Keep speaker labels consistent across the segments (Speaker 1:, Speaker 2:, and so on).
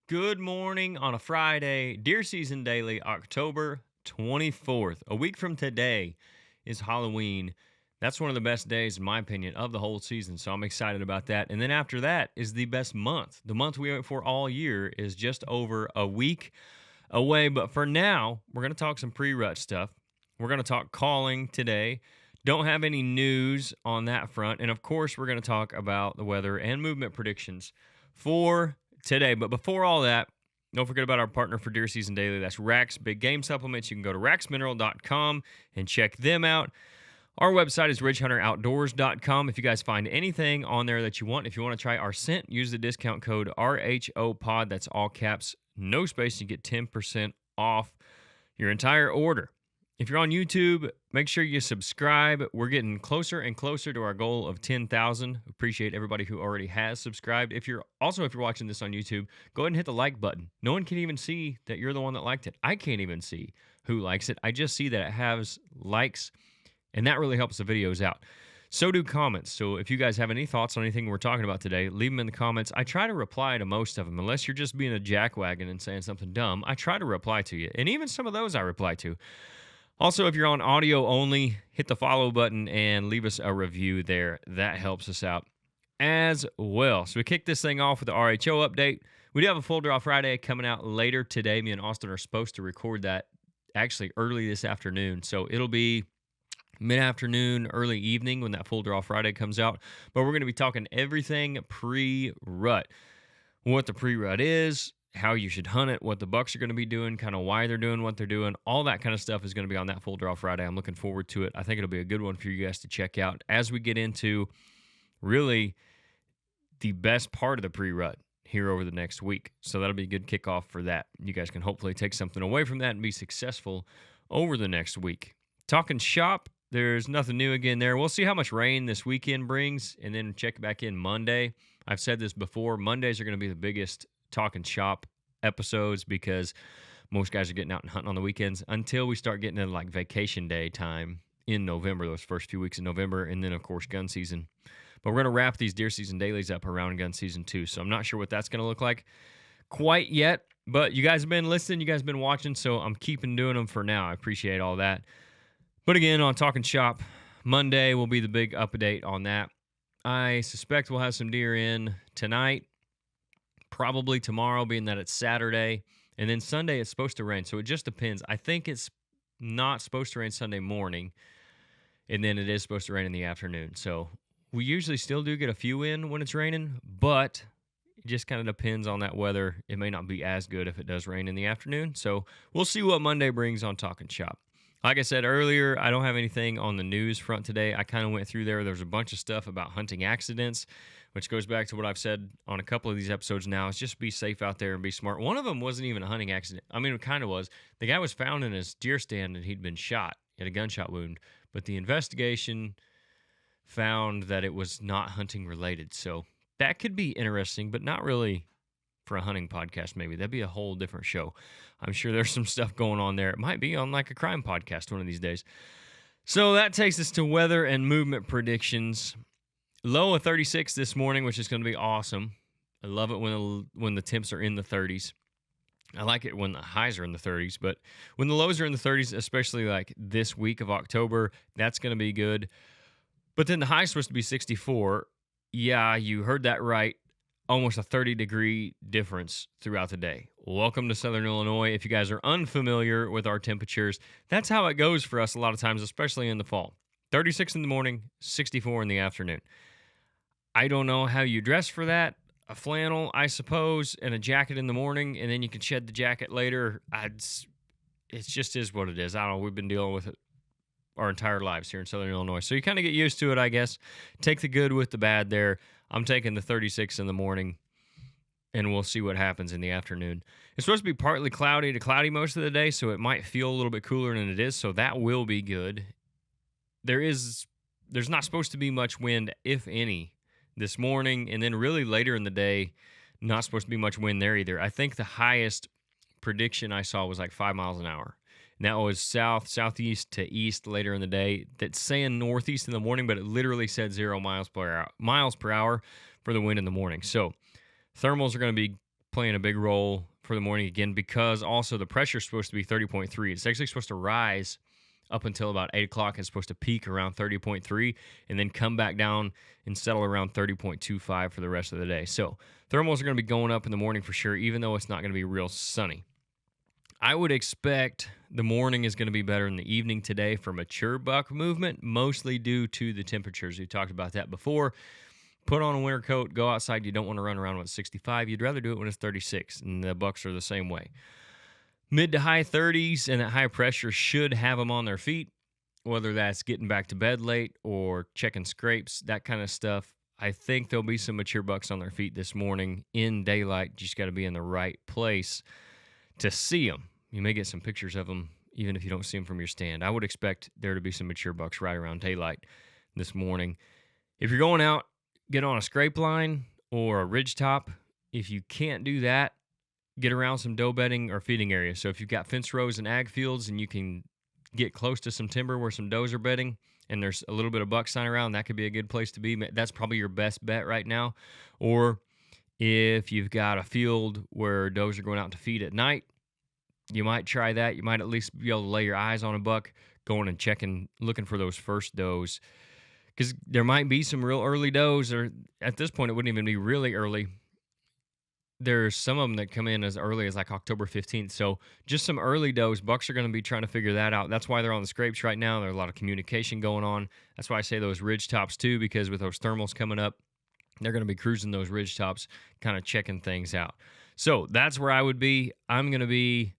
Speaker 1: Good morning on a Friday, deer season daily, October 24th. A week from today is Halloween. That's one of the best days, in my opinion, of the whole season. So I'm excited about that. And then after that is the best month. The month we wait for all year is just over a week away. But for now, we're going to talk some pre-rut stuff. We're going to talk calling today. Don't have any news on that front. And of course, we're going to talk about the weather and movement predictions for today. But before all that, don't forget about our partner for deer season daily. That's Rack's Big Game Supplements. You can go to racksmineral.com and check them out. Our website is ridgehunteroutdoors.com. If you guys find anything on there that you want, if you want to try our scent, use the discount code RHOPOD. That's all caps, no space. You get 10% off your entire order. If you're on YouTube, make sure you subscribe. We're getting closer and closer to our goal of 10,000. Appreciate everybody who already has subscribed. If you're watching this on YouTube, go ahead and hit the like button. No one can even see that you're the one that liked it. I can't even see who likes it. I just see that it has likes, and that really helps the videos out. So do comments. So if you guys have any thoughts on anything we're talking about today, leave them in the comments. I try to reply to most of them, unless you're just being a jackwagon and saying something dumb. I try to reply to you, and even some of those I reply to. Also, if you're on audio only, hit the follow button and leave us a review there. That helps us out as well. So we kick this thing off with the RHO update. We do have a full draw Friday coming out later today. Me and Austin are supposed to record that actually early this afternoon. So it'll be mid-afternoon, early evening when that full draw Friday comes out. But we're going to be talking everything pre-rut. What the pre-rut is, how you should hunt it, what the bucks are going to be doing, kind of why they're doing what they're doing. All that kind of stuff is going to be on that full draw Friday. I'm looking forward to it. I think it'll be a good one for you guys to check out as we get into really the best part of the pre-rut here over the next week. So that'll be a good kickoff for that. You guys can hopefully take something away from that and be successful over the next week. Talking shop, there's nothing new again there. We'll see how much rain this weekend brings and then check back in Monday. I've said this before. Mondays are going to be the biggest talking shop episodes because most guys are getting out and hunting on the weekends until we start getting into like vacation day time in November, those first few weeks in November, and then of course gun season. But we're going to wrap these deer season dailies up around gun season too, so I'm not sure what that's going to look like quite yet, but you guys have been listening, you guys have been watching, so I'm keeping doing them for now. I appreciate all that. But again, on talking shop, Monday will be the big update on that. I suspect we'll have some deer in tonight, probably tomorrow, being that it's Saturday, and then Sunday it's supposed to rain, so it just depends. I think it's not supposed to rain Sunday morning, and then it is supposed to rain in the afternoon. So we usually still do get a few in when it's raining, but it just kind of depends on that weather. It may not be as good if it does rain in the afternoon, so we'll see what Monday brings on Talking Shop. Like I said earlier, I don't have anything on the news front today. I kind of went through there. There's a bunch of stuff about hunting accidents, which goes back to what I've said on a couple of these episodes now. Is just be safe out there and be smart. One of them wasn't even a hunting accident. I mean, it kind of was. The guy was found in his deer stand and he'd been shot. He had a gunshot wound. But the investigation found that it was not hunting related. So that could be interesting, but not really for a hunting podcast maybe. That'd be a whole different show. I'm sure there's some stuff going on there. It might be on like a crime podcast one of these days. So that takes us to weather and movement predictions. Low of 36 this morning, which is going to be awesome. I love it when the temps are in the 30s. I like it when the highs are in the 30s, but when the lows are in the 30s, especially like this week of October, that's going to be good. But then the high is supposed to be 64. Yeah, you heard that right. Almost a 30-degree difference throughout the day. Welcome to Southern Illinois. If you guys are unfamiliar with our temperatures, that's how it goes for us a lot of times, especially in the fall. 36 in the morning, 64 in the afternoon. I don't know how you dress for that. A flannel, I suppose, and a jacket in the morning, and then you can shed the jacket later. It just is what it is. I don't know. We've been dealing with it our entire lives here in Southern Illinois. So you kind of get used to it, I guess. Take the good with the bad there. I'm taking the 36 in the morning, and we'll see what happens in the afternoon. It's supposed to be partly cloudy to cloudy most of the day, so it might feel a little bit cooler than it is, so that will be good. There's not supposed to be much wind, if any, this morning, and then really later in the day, not supposed to be much wind there either. I think the highest prediction I saw was like 5 miles an hour. And that was southeast to east later in the day. That's saying northeast in the morning, but it literally said 0 miles per hour for the wind in the morning. So thermals are going to be playing a big role for the morning again, because also the pressure is supposed to be 30.3. It's actually supposed to rise up until about 8 o'clock. It's supposed to peak around 30.3 and then come back down and settle around 30.25 for the rest of the day. So thermals are going to be going up in the morning for sure, even though it's not going to be real sunny. I would expect the morning is going to be better than the evening today for mature buck movement, mostly due to the temperatures. We talked about that before. Put on a winter coat, go outside. You don't want to run around when it's 65. You'd rather do it when it's 36, and the bucks are the same way. Mid to high 30s, and that high pressure should have them on their feet, whether that's getting back to bed late or checking scrapes, that kind of stuff. I think there'll be some mature bucks on their feet this morning in daylight. You just got to be in the right place to see them. You may get some pictures of them even if you don't see them from your stand. I would expect there to be some mature bucks right around daylight this morning. If you're going out, get on a scrape line or a ridge top. If you can't do that, get around some doe bedding or feeding areas. So if you've got fence rows and ag fields and you can get close to some timber where some does are bedding and there's a little bit of buck sign around, that could be a good place to be. That's probably your best bet right now. Or if you've got a field where does are going out to feed at night, you might try that. You might at least be able to lay your eyes on a buck, going and checking, looking for those first does. Because there might be some real early does, or at this point, it wouldn't even be really early. There's some of them that come in as early as like October 15th. So just some early does. Bucks are going to be trying to figure that out. That's why they're on the scrapes right now. There's a lot of communication going on. That's why I say those ridge tops too, because with those thermals coming up, they're going to be cruising those ridge tops, kind of checking things out. So that's where I would be. I'm going to be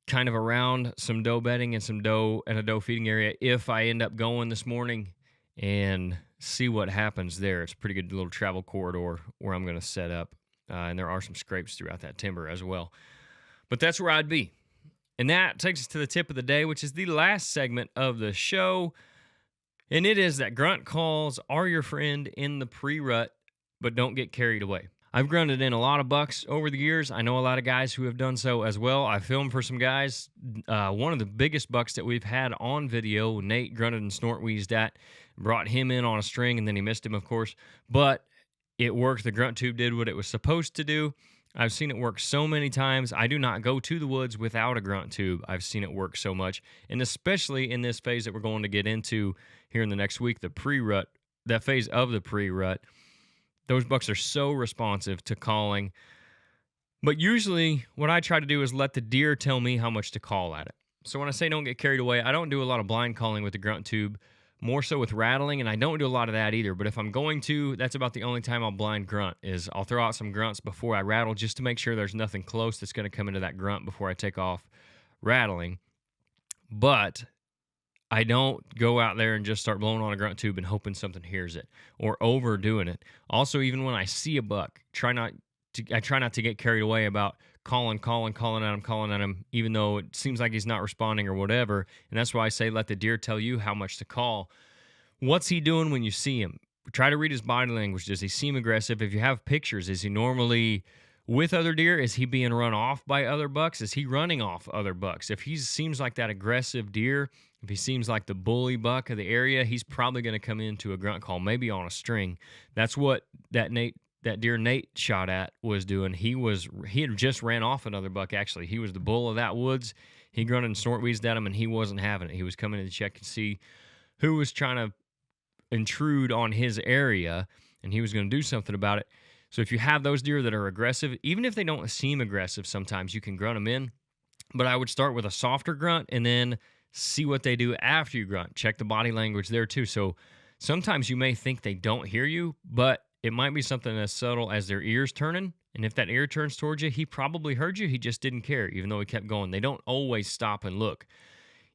Speaker 1: kind of around some doe bedding and some doe and a doe feeding area if I end up going this morning, and see what happens there. It's a pretty good little travel corridor where I'm going to set up, and there are some scrapes throughout that timber as well. But that's where I'd be. And that takes us to the tip of the day, which is the last segment of the show, and it is that grunt calls are your friend in the pre-rut, but don't get carried away. I've grunted in a lot of bucks over the years. I know a lot of guys who have done so as well. I filmed for some guys. One of the biggest bucks that we've had on video, Nate grunted and snort wheezed at, brought him in on a string, and then he missed him, of course. But it worked. The grunt tube did what it was supposed to do. I've seen it work so many times. I do not go to the woods without a grunt tube. I've seen it work so much. And especially in this phase that we're going to get into here in the next week, the pre-rut, that phase of the pre-rut, those bucks are so responsive to calling. But usually what I try to do is let the deer tell me how much to call at it. So when I say don't get carried away, I don't do a lot of blind calling with the grunt tube, more so with rattling, and I don't do a lot of that either. But if I'm going to, that's about the only time I'll blind grunt, is I'll throw out some grunts before I rattle just to make sure there's nothing close that's going to come into that grunt before I take off rattling. But I don't go out there and just start blowing on a grunt tube and hoping something hears it or overdoing it. Also, even when I see a buck, I try not to get carried away about calling at him, even though it seems like he's not responding or whatever. And that's why I say let the deer tell you how much to call. What's he doing when you see him? Try to read his body language. Does he seem aggressive? If you have pictures, is he normally with other deer? Is he being run off by other bucks? Is he running off other bucks? If he seems like that aggressive deer, if he seems like the bully buck of the area, he's probably going to come into a grunt call, maybe on a string. That's what that deer Nate shot at was doing. He had just ran off another buck, actually. He was the bull of that woods. He grunted and snort wheezed at him, and he wasn't having it. He was coming in to check and see who was trying to intrude on his area, and he was going to do something about it. So if you have those deer that are aggressive, even if they don't seem aggressive, sometimes you can grunt them in. But I would start with a softer grunt and then see what they do after you grunt. Check the body language there too. So sometimes you may think they don't hear you, but it might be something as subtle as their ears turning. And if that ear turns towards you, he probably heard you. He just didn't care, even though he kept going. They don't always stop and look.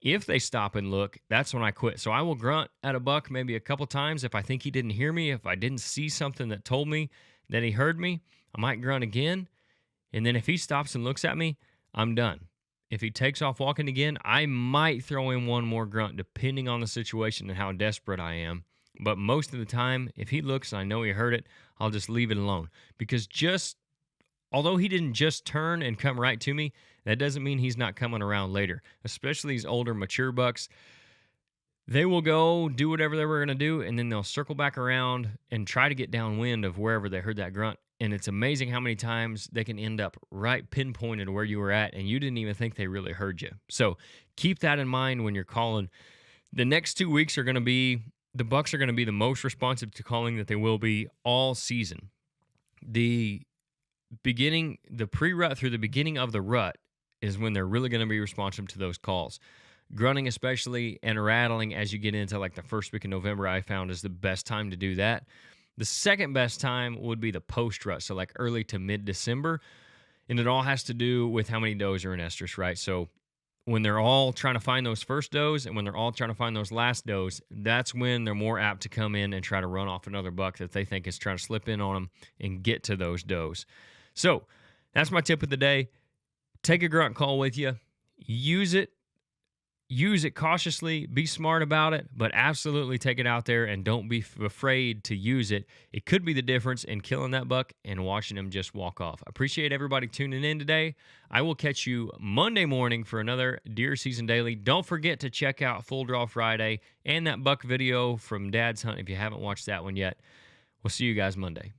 Speaker 1: If they stop and look, that's when I quit. So I will grunt at a buck maybe a couple times. If I think he didn't hear me, if I didn't see something that told me that he heard me, I might grunt again. And then if he stops and looks at me, I'm done. If he takes off walking again, I might throw in one more grunt, depending on the situation and how desperate I am. But most of the time, if he looks and I know he heard it, I'll just leave it alone. Because although he didn't just turn and come right to me, that doesn't mean he's not coming around later. Especially these older, mature bucks. They will go do whatever they were going to do, and then they'll circle back around and try to get downwind of wherever they heard that grunt. And it's amazing how many times they can end up right pinpointed where you were at and you didn't even think they really heard you. So keep that in mind when you're calling. The next 2 weeks are going to be, the bucks are going to be the most responsive to calling that they will be all season. The pre-rut through the beginning of the rut is when they're really going to be responsive to those calls. Grunting especially and rattling as you get into like the first week of November, I found is the best time to do that. The second best time would be the post-rut, so like early to mid-December, and it all has to do with how many does are in estrus, right? So when they're all trying to find those first does and when they're all trying to find those last does, that's when they're more apt to come in and try to run off another buck that they think is trying to slip in on them and get to those does. So that's my tip of the day. Take a grunt call with you. Use it cautiously, be smart about it, but absolutely take it out there and don't be afraid to use it. It could be the difference in killing that buck and watching him just walk off. I appreciate everybody tuning in today. I will catch you Monday morning for another Deer Season Daily. Don't forget to check out Full Draw Friday and that buck video from Dad's Hunt if you haven't watched that one yet. We'll see you guys Monday.